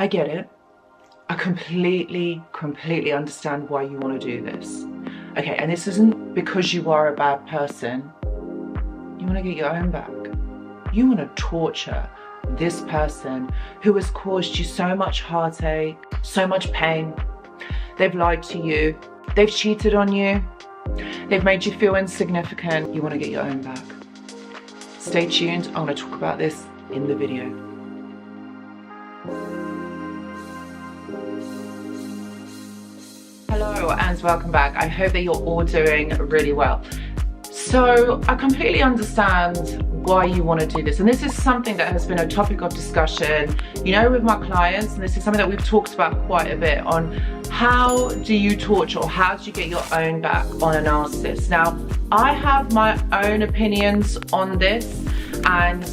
I get it. I completely understand why you want to do this. Okay, and this isn't because you are a bad person. You want to get your own back. You want to torture this person who has caused you so much heartache, so much pain. They've lied to you. They've cheated on you. They've made you feel insignificant. You want to get your own back. Stay tuned. I want to talk about this in the video. Hello and welcome back. I hope that you're all doing really well. So I completely understand why you want to do this, and this is something that has been a topic of discussion, you know, with my clients, and this is something that we've talked about quite a bit on how do you torture or how do you get your own back on a narcissist. Now, I have my own opinions on this, and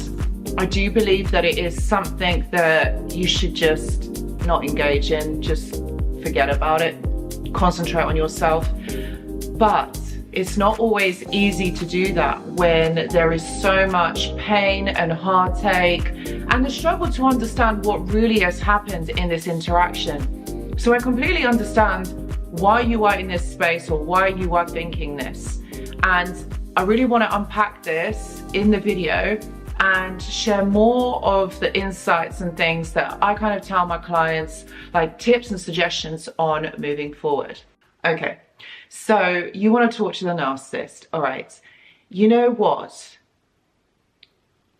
I do believe that it is something that you should just not engage in, just forget about it, concentrate on yourself. But it's not always easy to do that when there is so much pain and heartache and the struggle to understand what really has happened in this interaction. So I completely understand why you are in this space or why you are thinking this. And I really want to unpack this in the video and share more of the insights and things that I kind of tell my clients, like tips and suggestions on moving forward. Okay, so you want to torture the narcissist. All right, you know what?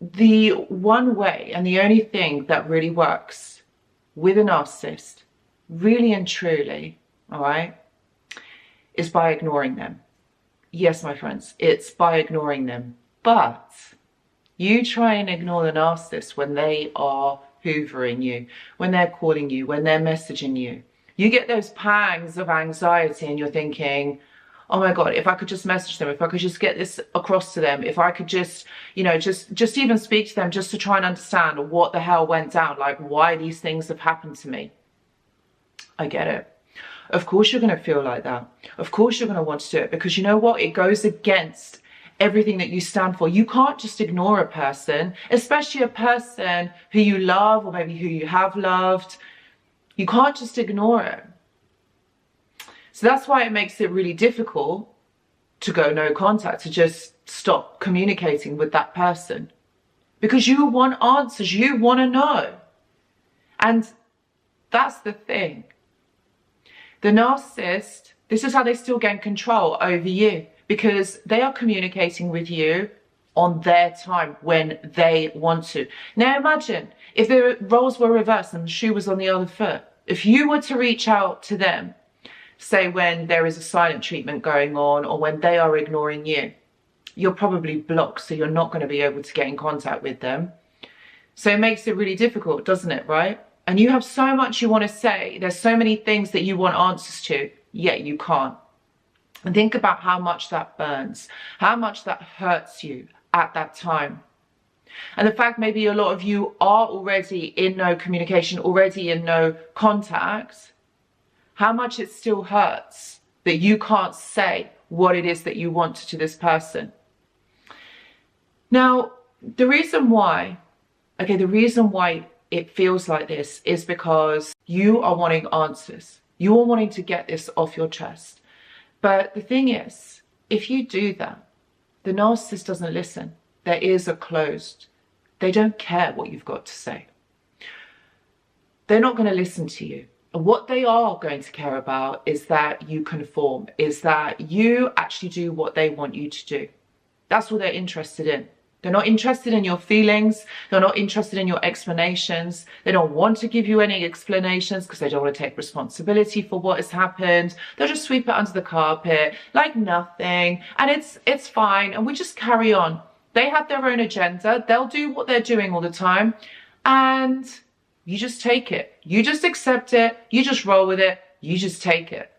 The one way and the only thing that really works with a narcissist, really and truly, all right, is by ignoring them. Yes, my friends, it's by ignoring them. But you try and ignore the narcissist when they are hoovering you, when they're calling you, when they're messaging you. You get those pangs of anxiety and you're thinking, oh my God, if I could just message them, if I could just get this across to them, if I could just, you know, just even speak to them just to try and understand what the hell went down, like why these things have happened to me. I get it. Of course you're going to feel like that. Of course you're going to want to do it, because you know what? It goes against everything that you stand for. You can't just ignore a person, especially a person who you love or maybe who you have loved. You can't just ignore it. So that's why it makes it really difficult to go no contact, to just stop communicating with that person. Because you want answers, you want to know. And that's the thing. The narcissist, this is how they still gain control over you, because they are communicating with you on their time when they want to. Now imagine if the roles were reversed and the shoe was on the other foot. If you were to reach out to them, say when there is a silent treatment going on or when they are ignoring you, you're probably blocked, so you're not going to be able to get in contact with them. So it makes it really difficult, doesn't it, right? And you have so much you want to say. There's so many things that you want answers to, yet you can't. And think about how much that burns, how much that hurts you at that time. And the fact maybe a lot of you are already in no communication, already in no contact, how much it still hurts that you can't say what it is that you want to this person. Now, the reason why it feels like this is because you are wanting answers. You are wanting to get this off your chest. But the thing is, if you do that, the narcissist doesn't listen. Their ears are closed. They don't care what you've got to say. They're not going to listen to you. And what they are going to care about is that you conform, is that you actually do what they want you to do. That's what they're interested in. They're not interested in your feelings. They're not interested in your explanations. They don't want to give you any explanations because they don't want to take responsibility for what has happened. They'll just sweep it under the carpet like nothing. And it's fine. And we just carry on. They have their own agenda. They'll do what they're doing all the time. And you just take it. You just accept it. You just roll with it. You just take it.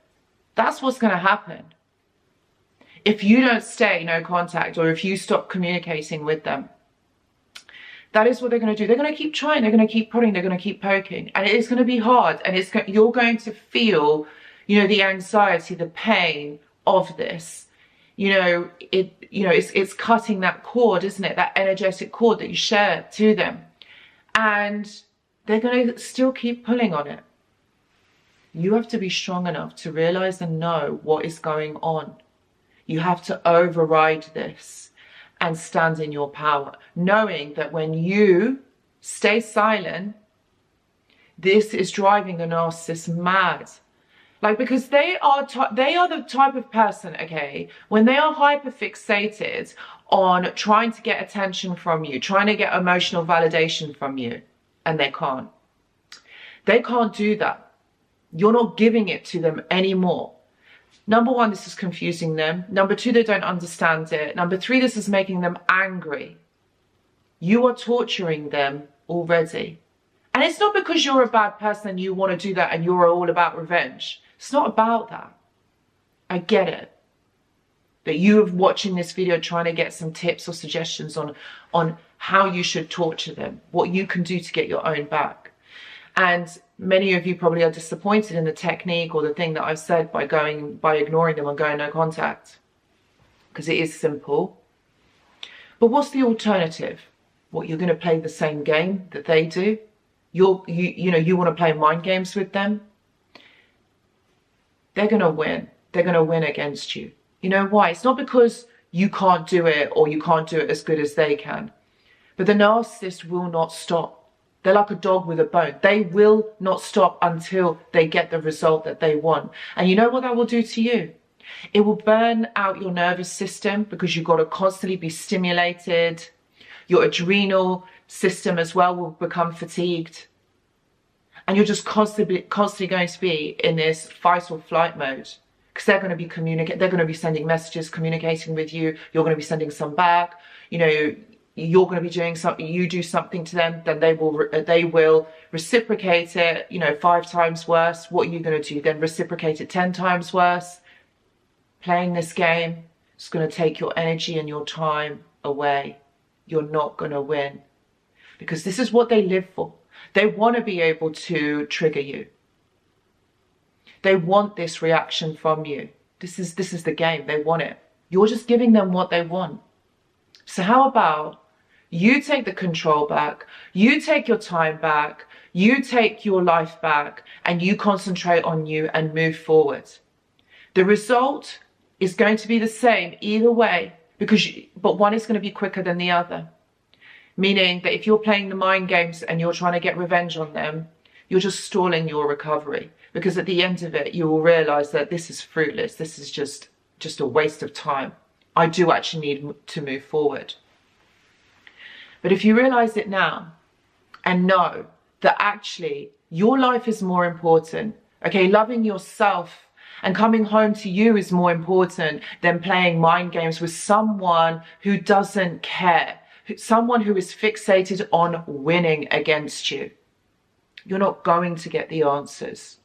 That's what's going to happen. If you don't stay no contact, or if you stop communicating with them, that is what they're going to do. They're going to keep trying. They're going to keep prodding. They're going to keep poking. And it is going to be hard. And you're going to feel, you know, the anxiety, the pain of this. It's cutting that cord, isn't it? That energetic cord that you share to them. And they're going to still keep pulling on it. You have to be strong enough to realize and know what is going on. You have to override this and stand in your power, knowing that when you stay silent, this is driving the narcissist mad. Like, because they are the type of person, okay, when they are hyper fixated on trying to get attention from you, trying to get emotional validation from you, and they can't. They can't do that. You're not giving it to them anymore. Number one, this is confusing them. Number two, they don't understand it. Number three, this is making them angry. You are torturing them already. And it's not because you're a bad person and you want to do that and you're all about revenge. It's not about that. I get it. That you are watching this video trying to get some tips or suggestions on how you should torture them, what you can do to get your own back. And many of you probably are disappointed in the technique or the thing that I've said by ignoring them and going no contact. Because it is simple. But what's the alternative? What, you're going to play the same game that they do? You want to play mind games with them? They're going to win. They're going to win against you. You know why? It's not because you can't do it or you can't do it as good as they can. But the narcissist will not stop. They're like a dog with a bone. They will not stop until they get the result that they want. And you know what that will do to you? It will burn out your nervous system because you've got to constantly be stimulated. Your adrenal system as well will become fatigued. And you're just constantly going to be in this fight or flight mode. Because they're going to be they're going to be sending messages, communicating with you. You're going to be sending some back. You know, you're going to be doing something. You do something to them, then they will reciprocate it. You know, 5 times worse. What are you going to do? Then reciprocate it 10 times worse. Playing this game is going to take your energy and your time away. You're not going to win, because this is what they live for. They want to be able to trigger you. They want this reaction from you. This is the game. They want it. You're just giving them what they want. So how about you take the control back, you take your time back, you take your life back, and you concentrate on you and move forward. The result is going to be the same either way, but one is going to be quicker than the other. Meaning that if you're playing the mind games and you're trying to get revenge on them, you're just stalling your recovery. Because at the end of it, you will realize that this is fruitless. This is just a waste of time. I do actually need to move forward. But if you realize it now and know that actually your life is more important, okay, loving yourself and coming home to you is more important than playing mind games with someone who doesn't care. Someone who is fixated on winning against you. You're not going to get the answers.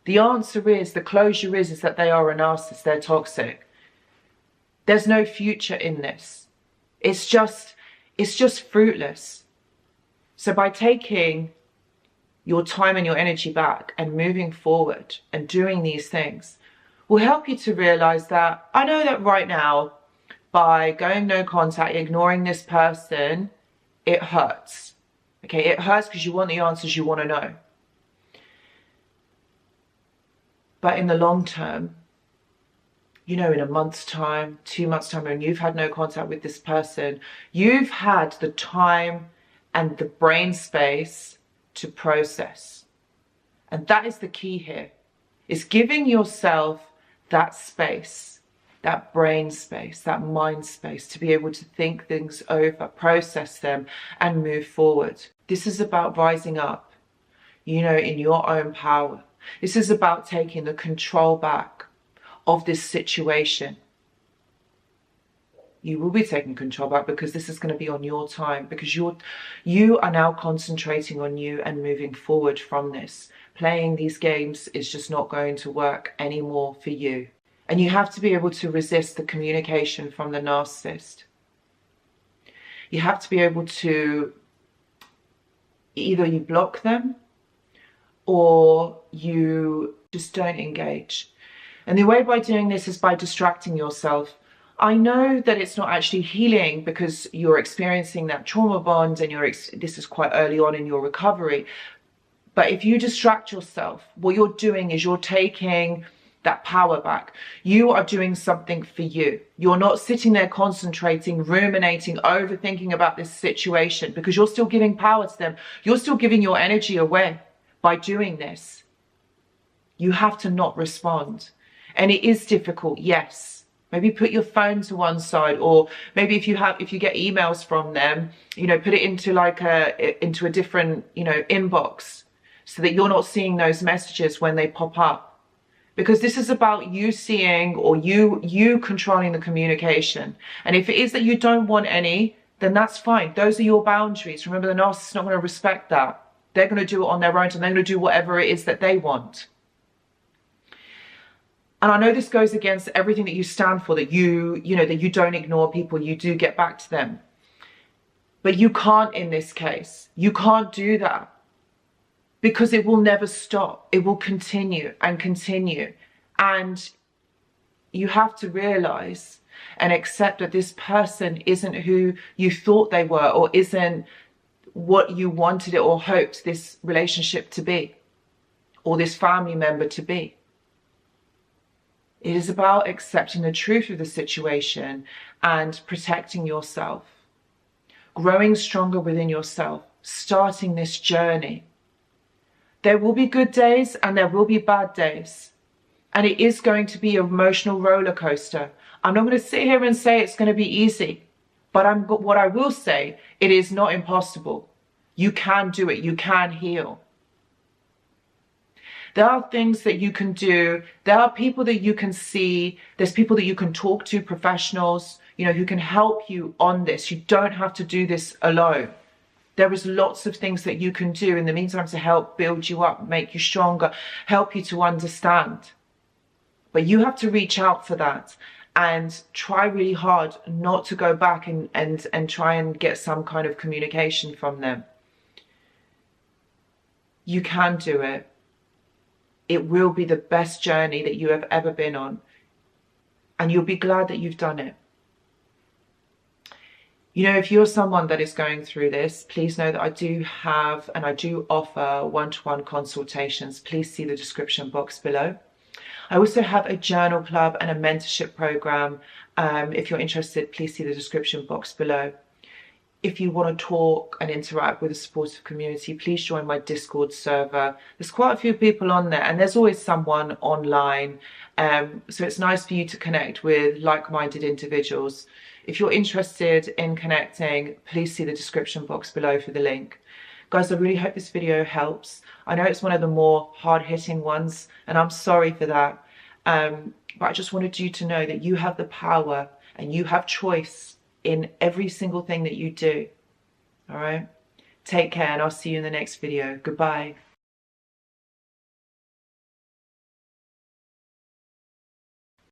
The answer is, the closure is that they are a narcissist, they're toxic. There's no future in this. It's just fruitless. So by taking your time and your energy back and moving forward and doing these things will help you to realize that, I know that right now, by going no contact, ignoring this person, it hurts. Okay, it hurts because you want the answers you want to know. But in the long term, you know, in a month's time, 2 months' time, when you've had no contact with this person, you've had the time and the brain space to process. And that is the key here, is giving yourself that space, that brain space, that mind space, to be able to think things over, process them, and move forward. This is about rising up, you know, in your own power. This is about taking the control back of this situation. You will be taking control back because this is going to be on your time, because you are now concentrating on you and moving forward from this. Playing these games is just not going to work anymore for you. And you have to be able to resist the communication from the narcissist. You have to be able to, either you block them or you just don't engage. And the way by doing this is by distracting yourself. I know that it's not actually healing because you're experiencing that trauma bond and this is quite early on in your recovery. But if you distract yourself, what you're doing is you're taking that power back. You are doing something for you. You're not sitting there concentrating, ruminating, overthinking about this situation, because you're still giving power to them. You're still giving your energy away by doing this. You have to not respond. And it is difficult, yes. Maybe put your phone to one side, or maybe if you get emails from them, you know, put it into like into a different, you know, inbox, so that you're not seeing those messages when they pop up. Because this is about you seeing, or you controlling the communication. And if it is that you don't want any, then that's fine. Those are your boundaries. Remember, the narcissist is not going to respect that. They're going to do it on their own, and they're going to do whatever it is that they want. And I know this goes against everything that you stand for, that you know, that you don't ignore people, you do get back to them. But you can't in this case. You can't do that. Because it will never stop. It will continue and continue. And you have to realize and accept that this person isn't who you thought they were, or isn't what you wanted it or hoped this relationship to be, or this family member to be. It is about accepting the truth of the situation and protecting yourself, growing stronger within yourself, starting this journey. There will be good days and there will be bad days. And it is going to be an emotional roller coaster. I'm not going to sit here and say it's going to be easy. But what I will say, it is not impossible. You can do it. You can heal. There are things that you can do. There are people that you can see. There's people that you can talk to, professionals, you know, who can help you on this. You don't have to do this alone. There is lots of things that you can do in the meantime to help build you up, make you stronger, help you to understand. But you have to reach out for that and try really hard not to go back and try and get some kind of communication from them. You can do it. It will be the best journey that you have ever been on. And you'll be glad that you've done it. You know, if you're someone that is going through this, please know that I do have and I do offer one-to-one consultations. Please see the description box below. I also have a journal club and a mentorship program. If you're interested, please see the description box below. If you want to talk and interact with a supportive community, please join my Discord server. There's quite a few people on there, and there's always someone online. So it's nice for you to connect with like-minded individuals. If you're interested in connecting, please see the description box below for the link. Guys, I really hope this video helps. I know it's one of the more hard-hitting ones, and I'm sorry for that. But I just wanted you to know that you have the power and you have choice in every single thing that you do. All right? Take care, and I'll see you in the next video. Goodbye.